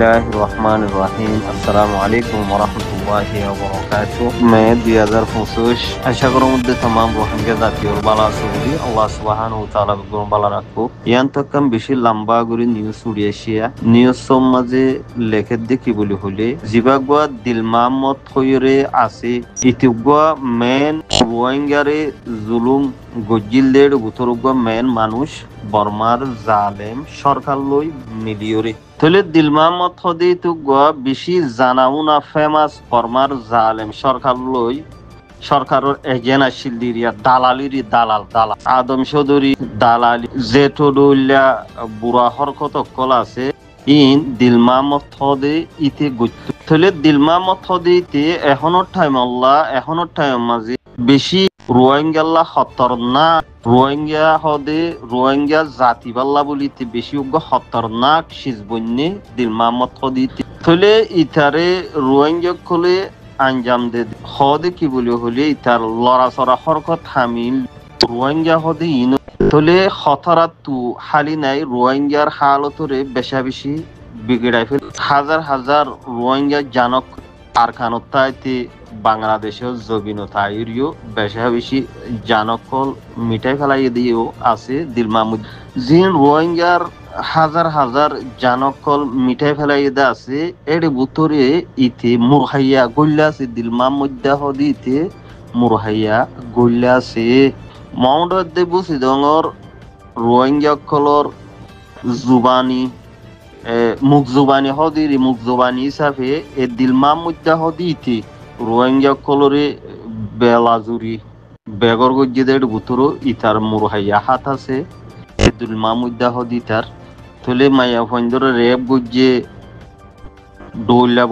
बिस्मिल्लाहिर रहमानिर रहीम। अस्सलामु अलैकुम वरहमतुल्लाहि वबरकातुह। मैं 2025 আশা করার মধ্যে तमाम রোহিঙ্গা জাতীয় বালা সৌদি আল্লাহ সুবহানাহু ওয়া তাআলা গুণ বালা রাখো। ইয়ান তকম বেশি লম্বা করে নিউজ উড়িয়েছিয়া নিউজ সম মাঝে লেখে দেখি বলি হলে জিবাগোয়া দিলমামত হইরে আছে ইতিগোয়া মেন রোহিঙ্গারে জুলুম গজিলের বুতরগোয়া মেন মানুষ বর্মার জালেম সরকার লই মিলিয়রে তলে দিলমামত হদি তো গোয়া বেশি জানাও না ফেমাস বর্মার জালেম সরকার লই সরকারের এজেন্ট আসিল দিরিয়া দালালিরি দালাল আদম চৌধুরী দালালি জেঠুডুল্লা বুড়া হরকত কল আছে ইন দিলমামত হদে ইতে গুচ্ছ তলে দিলমামত হদে ইতে এখনোর টাইম মাঝে বেশি রোহিঙ্গাল্লা খতরনাক রোহিঙ্গা হদে রোহিঙ্গা জাতি বাল্লা বলিতে বেশি খতরনাক সিজবন্যে দিলমামত হদিতে তলে ইতারে রোহিঙ্গা কলে আঞ্জাম দে হদে কি বলি হলে ইতার লড়াচড়া হরকত হামিল রোহিঙ্গা হদে ইন তলে খতরাত তু হালি নাই রোহিঙ্গার হালতরে বেশি বিগড়াই ফেল হাজার রোহিঙ্গা জানক আর খানতাইতে বাংলাদেশের জবিনতাইরিও বেশি জানকল মিটাই ফেলাই দিয়েও আছে দিলমামুদ জিন রোহিঙ্গার হাজার জানকল মিটাই ফেলাই দে আছে এর বুতরে ইতে মুরহাইয়া গল্লা আছে দিলমামুদ্দা হদি ইতে মুরহাইয়া গল্লা আছে মাউন্ট দেবু সিদঙর রোহিঙ্গা কলর জুবানি মুখ জুবানি হিসাবে এ দিলমামুদ্দা হদি ইতে রোহিঙ্গা কলরে বেলাজুরি বেগর গজ্জিদের বুতরো ইতার মুরহাইয়া হাত আছে দিলমামুদ্দা হদি তার তলে মাইয়া ফন্দর রেপ গজ্জে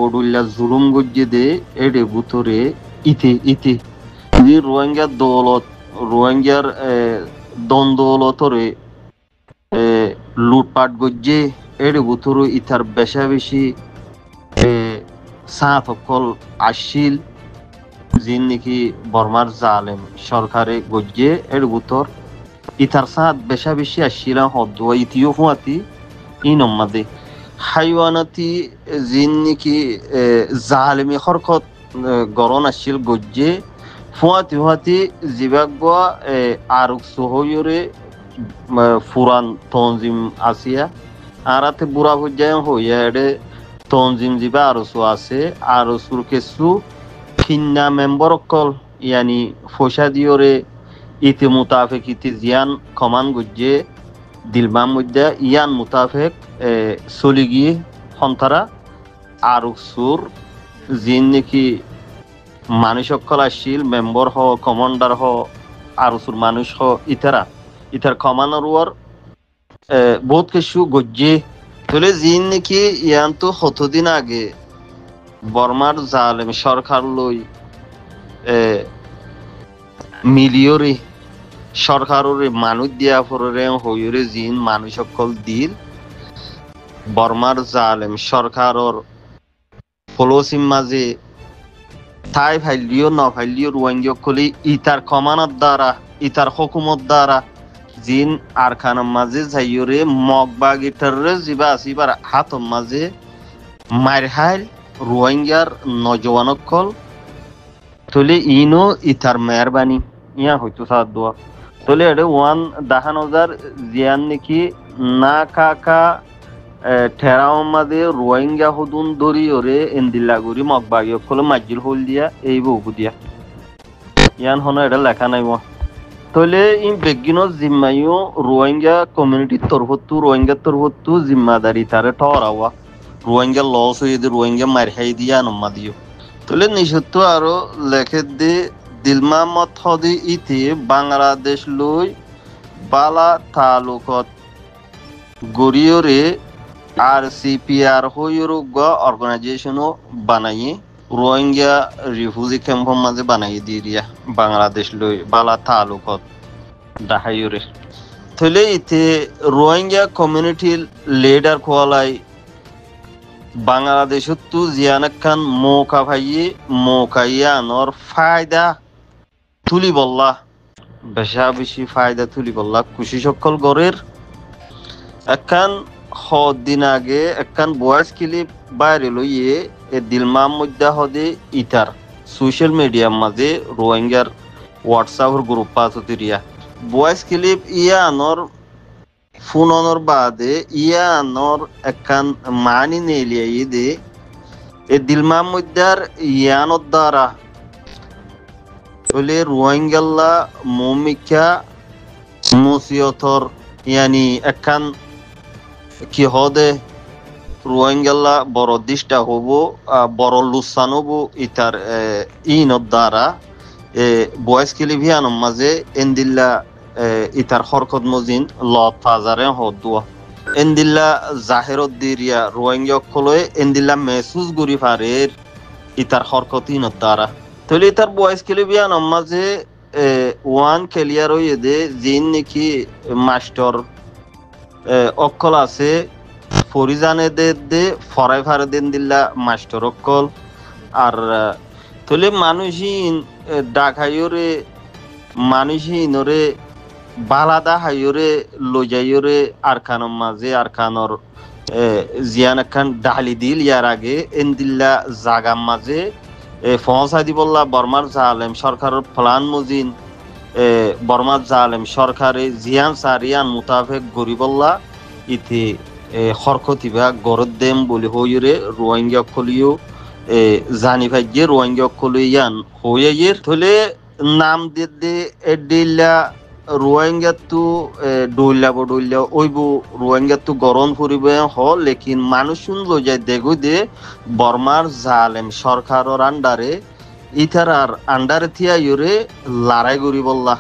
বডুল্লা জুলুম গজ্জে দে এডে বুতরে ইতে রোহিঙ্গার দ্বন্দ্বলতরে লুটপাট গজ্জে এডে বুতরো ইতার বেশি সাঁতকল আসিল যিন নাকি বর্মার জালেম সরকারে গজ্জে এর বুতর ইতার সাঁত বেশি আসিল হদ ইতিও ফুয়াতি ইনম্মাদে হাইওয়ানাতি যিন নাকি জালেমি হরকত গরন আসিল গজ্জে ফুয়াতি জিবাগোয়া আরুক সোহয়রে ফুরান তনজিম আসিয়া আরাতে বুড়া পর্যায়ে হইয়া এডে তনজিম জিবা আরসু আছে আরসুর কিছু খিন্না মেম্বর অকল ইয়ানি ফসা দিয়রে ইতি মুতাফেক ইতি জিয়ান কমান গুজ্জে দিলমামুদ্দা ইয়ান মুতাফেক চলি গিয়ে সন্তারা আরসুর যিন নাকি মানুষ অকল আসছিল মেম্বর হ কমান্ডার হ আরসুর মানুষ হ ইতার কমানোর বহুত কিছু গজ্জে তলে জিন নাকি ইয়ান তো কতদিন আগে বর্মার জালেম সরকার লই মিলিয়রে সরকারের মানুষ দিয়া ফরে হইরে জিন মানুষ সকল দিল বর্মার জালেম সরকারের পলসিম মাঝে তাই ফাইলিও ন ফাইলিও রোহিঙ্গা কলি ইতার কমানোর দ্বারা ইতার হুকুমত দ্বারা জিন আর খানার মাঝে যাইরে মগবা গিটারে জিবা আসিবার হাতর মাঝে মার হাইল রোহিঙ্গার নজওয়ানকল তলে ইনো ইতার মেহরবানি ইয়া হইতো সাদ দোয়া তলে এডে 1000 জিয়ান নাকি না কাকা ঠেরাও মাঝে রোহিঙ্গা হুদুন দরিয়রে এন্দিলাগুড়ি মগবাগি অকল মাজিল হল দিয়া এই বউ দিয়া ইয়ান হনো এটা লেখা নাই তলে ইন বেগিনো জিম্মাইও রোহিঙ্গা কমিউনিটির তরফতু জিম্মাদারি তারে ঠরাওয়া রোহিঙ্গা লস হয়ে দিয়ে রোহিঙ্গা মার খাই দিয়া নম্মা দিও তলে নিষত্ব আরো লেখে দে দিলমামত হদি ইতে বাংলাদেশ লই বালা তালুকত গরিয়রে RCPR হইরুগ অর্গানাইজেশনও বানাইয়ে রোহিঙ্গা রিফিউজি ক্যাম্প মাঝে বানাই দিয়া বাংলাদেশ লই বালা তালুকত ডাহাইরে তলে ইতে রোহিঙ্গা কমিউনিটির লিডার কোয়ালাই বাংলাদেশত তু জিয়ানাকান মৌকাইয়া আনর ফায়দা তুলি বল্লা বেশি ফায়দা তুলি বল্লা খুশি সকল গরের একখান দিন আগে একখান ভয়েস ক্লিপ বাইরে লইয়ে দিলমাম মধ্যে হদে ইতার সোশ্যাল মিডিয়ার মাঝে রোহিঙ্গার হোয়াটসঅ্যাপের গ্রুপ পাতরিয়া ভয়েস ক্লিপ ইয়া আনর ফোন অনর বাদে ইয়া আনর একখান মানি নেলিয়া দে দিলমাম মধ্যার ইয়ানত দ্বারা বলে রোহিঙ্গাল্লা মমিকা মুসিয়তর ইয়ানি একখান কি হদে রোহিঙ্গাল্লা বড় দিশটা হব বড় লুসান হব ইতার ইনত দ্বারা বয়স কিলিভিয়ানোর মাঝে এন্দিল্লা ইতার হরকত মজিন ল ফাজারে হদুয়া এন্দিল্লা জাহেরত দিরিয়া রোহিঙ্গা কলয়ে এন্দিল্লা মেসুজ গুরি ফারের ইতার হরকত ইনত দ্বারা তাহলে ইতার বয়স কিলিভিয়ানোর মাঝে ওয়ান ক্লিয়ার হয়ে দে জিন নাকি মাস্টার অকল আছে ফরিজানে দে ফরাই ফারে দেন দিল্লা মাস্টার অকল আর তাহলে মানুষহীন ডাকাইরে মানুষহীনরে বালাদা হাইরে লজাইরে আরখানোর মাঝে আরখানোর জিয়ান একখান ডালি দিল ইয়ার আগে এন্দিল্লা জাগার মাঝে ফহসা দিবল্লা বর্মার জালেম সরকারের প্লান মুজিন বর্মার জালেম সরকারে জিয়ান সারিয়ান মুতাফেক গরিবল্লা ইতি হরকতিবা গরদ দেম বলি হইরে রোহিঙ্গা কলিও জানি ভাইয়ে রোহিঙ্গা কলিয়ান হইয়ের থলে নাম দে এডিল্লা রোহিঙ্গা তু ডইল্লা ওইবু রোহিঙ্গা তু গরম ফুরিবে হ লেকিন মানুষ শুনলো যায় দেখো দে বর্মার জালেম সরকারের আন্ডারে ইতারার আন্ডারে থিয়া ইউরে লড়াই করি বললা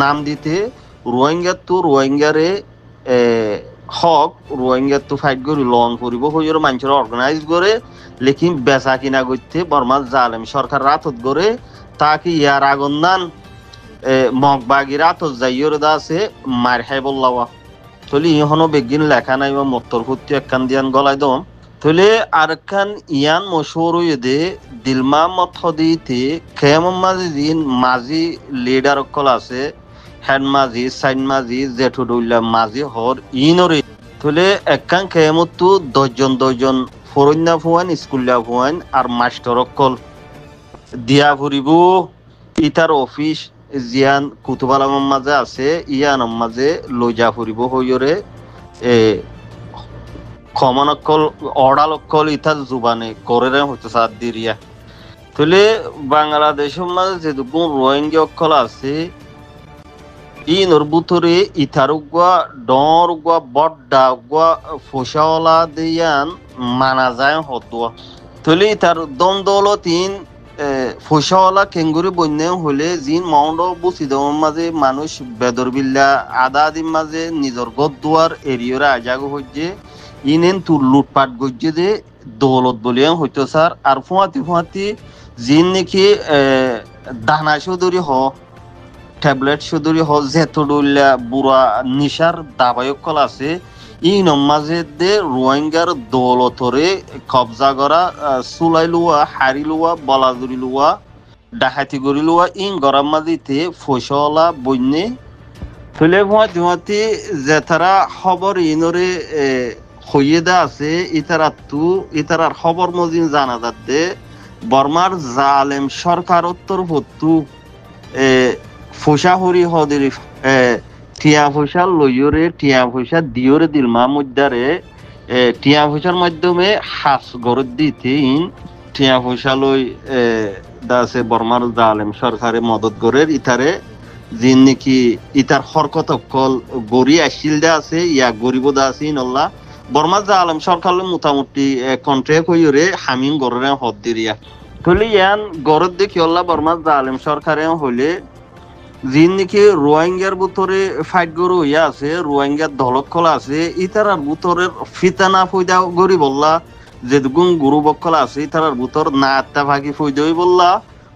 নাম দিতে রোহিঙ্গারে হক রোহিঙ্গা তো ফাইট করি লন করিব হইর মানুষের অর্গানাইজ করে লেকিন বেচা কিনা করতে বর্মার জালেম সরকার রাতত করে তাকে ইয়ার আগুন নান মগবাগি রাতত যাইর দাসে মার খাই বললাওয়া তলি ইহনো বেগিন লেখা নাই বা মত্তর ফুটি একখান দিয়ান গলায় দম তলে আরেকখান ইয়ান মশহুর হয়ে দে দিলমা মথদিতে খেমন মাঝি দিন মাঝি লিডার অকল আছে হেড মাঝি সাইন মাঝি জেঠুডুল্লা মাঝি হর ইনরে তলে একখান খেমতো দশজন ফরন্যা ফুয়ান স্কুল্লা ফুয়ান আর মাস্টার অকল দিয়া ফুরিব ইতার অফিস জিয়ান কুতুবালামের মাঝে আছে ইয়ানোর মাঝে লইজা ফুরিব হইরে কমন অকল অর্ডাল অকল ইতার জুবানে করে হইতে সাত দিরিয়া তলে বাংলাদেশের মাঝে যেটুকু রোহিঙ্গা অকল আছে ইনর ভিতরে ইতারুগুয়া ডরগুয়া বড্ডা গুয়া ফোসাওয়ালা দিয়ান মানা যায় হতুয়া তলে ইতার দম দৌলতিন ফসাওয়ালা কেঙ্গুরি বন্যা হলে জিন মাউন্ড বুঝি দেওয়ার মাঝে মানুষ বেদর বিল্লা আদা আদির মাঝে নিজের গদ দুয়ার এরিয়রা আজাগো হচ্ছে ইনেন তুর লুটপাট গজ্জে যে দৌলত বলিয়া হইতো স্যার আর ফুয়াতি জিন নাকি দানা সদরি হ ট্যাবলেট সদরি হ জেতডুল্লা বুড়া নিশার দাবায়কল আছে ইনম মাঝে দে রোহিঙ্গার দৌলতরে কবজা করা চুলাই লোয়া হারি লোয়া বলাজুরি লোয়া ডাকাতি করি লোয়া ইন গরম মাঝিতে ফসলা বন্যে ফেলে ভুয়াতি যেতারা খবর ইনরে হইয়ে দা আছে ইতারার খবর মজিন জানা যাতে বর্মার জালেম সরকার উত্তর ভত্তু ফসা হরি হদের টিয়া পয়সা লইরে টিয়া পয়সা দিওরে দিলমা মুদ্দারে টিয়া পয়সার মাধ্যমে হাস গড় দিতে টিয়া পয়সা লই দাসে বর্মার জালেম সরকারে মদত গড়ের ইতারে যিন নাকি ইতার হরকত কল গড়ি আসিল দা আছে ইয়া গরিব দা আছে ইনল্লা বর্মার জালেম সরকার মোটামুটি কন্ট্রাক্ট হইরে হামিম গড়ে হদ দিরিয়া কলি ইয়ান গড় দেখি অল্লা বর্মার জালেম সরকারে হইলে যিন নাকি রোহিঙ্গার ভিতরে ফাইট গরু হইয়া আছে রোহিঙ্গার দলকল আছে ইতারার ভিতরের ফিতানা ফৈদা গরি বললা যে গুণ গুরু বকল আছে ইতারার ভিতর না আত্মা ভাগি ফৈদই বললা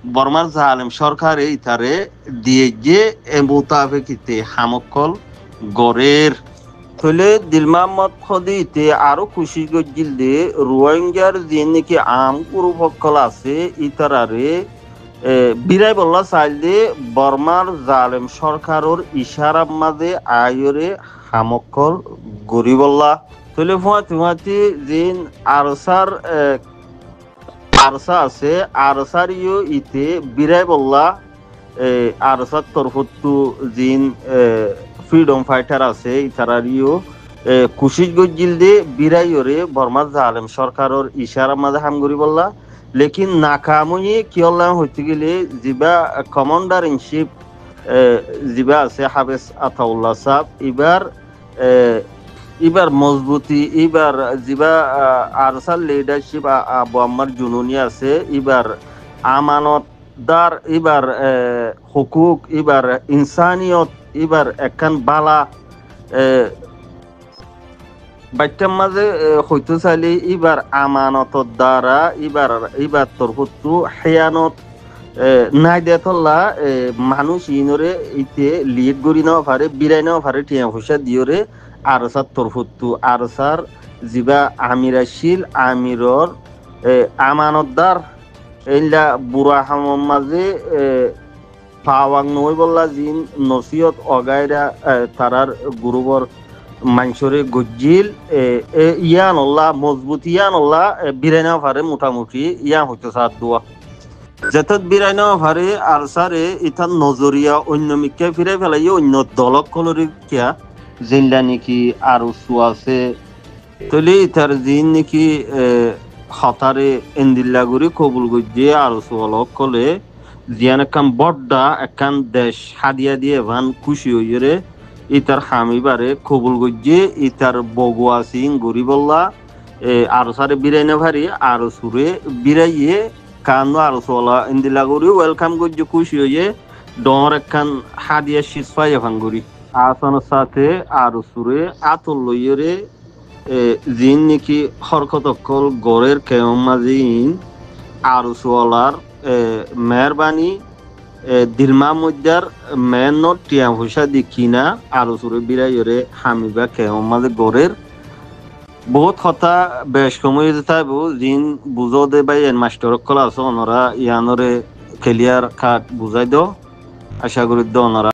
বর্মার জালেম সরকারে ইতারে দিয়ে যে মোতাবেকিতে হামকল গড়ের হইলে দিলমাহমদ খদিতে আরো খুশি গজিল দে রোহিঙ্গার যে নাকি আম গুরু বকল আছে ইতারারে বিরাই বললা চাইলে বর্মার জালেম সরকারের ইশারার মাঝে আয়রে হামকল গরি বললা তলে ফুয়াতি জিন আরসা আছে আরসার ইউ ইতে বিরাই বললা আরসার তরফতু জিন ফ্রিডম ফাইটার আছে ইতারার ইউ কুশিস গজ্জিল দে বিরাই ওরে বর্মা জালেম সরকারের ইশারা মাঝে হামগুড়ি বললা লেকিন নাকামুই কিয়ল্লাম হইতে গেলে জিবা কমান্ডার ইন চিফ জিবা আছে হাফেজ আতাউল্লাহ সাহ এবার মজবুতি এবার জিবা আরসাল লিডারশিপ আবু আম্মার জুনুনি আছে এবার আমানতদার এবার হুকুক এবার ইনসানিয়ত এবার একখান বালা বাচ্চার মাঝে হইতে চাইলে এবার আমানতর দ্বারা এবার তরফতু হেয়ানত নাই দেতল্লা মানুষ ইনরে ইতে লিড গড়ি নেওয়া পারে বিরাই নেওয়া পারে টিয়া পয়সা দিওরে আরসার তরফতু আরসার জিবা আমিরাশীল আমিরর আমানতদার এইলা বুড়া হামর মাঝে পাওয়াং নই বললা জিন নসিয়ত অগাইরা তারার গুরুবর মাংসরে গজ্জিল ইয়ান আল্লাহ মজবুত ইয়ান আল্লাহ বিরাইনা পারে মোটামুটি ইয়া হইতে সাত দোয়া যেতত বিরাইনা পারে আরসারে ইথান নজরিয়া অন্য মিকে ফিরে ফেলাই অন্য দলক কলরি কিয়া জিনলা নাকি আরো আছে তলে ইতার জিন নাকি হতারে এন্দিল্লাগুড়ি কবুল গজ্জে আরো অলক কলে জিয়ান একখান বড্ডা একখান দেশ হাদিয়া দিয়ে ভান খুশি হইরে ইতার হামিবারে কবুল গজ্জে ইতার বগুয়া সিং গরি বললা আরো সারে বিরাইনা ভারি আরো সুরে বিরাইয়ে কানো আরো সোলা এন্দিল্লাগুড়ি ওয়েলকাম গজ্জে খুশি হইয়ে ডর একখান হাদিয়া শিসফাই ভাঙ্গুরি আসনের সাথে আরো সুরে আতল লইরে জিন নাকি হরকতকল গড়ের কেমন মাঝিন আরো সোলার মেহরবানি দিলমা মধ্যার মেন টিয়া পয়সা দি কিনা আরো সুরে বিরাইরে হামিবা কেমন মাঝে গড়ের বহুত কথা বেশ সময় তাইব জিন বুঝো দে বাই মাস্টার কল আছে ওনারা ইয়ানরে ক্লিয়ার কাট বুঝাই দো আশা করি দো ওনারা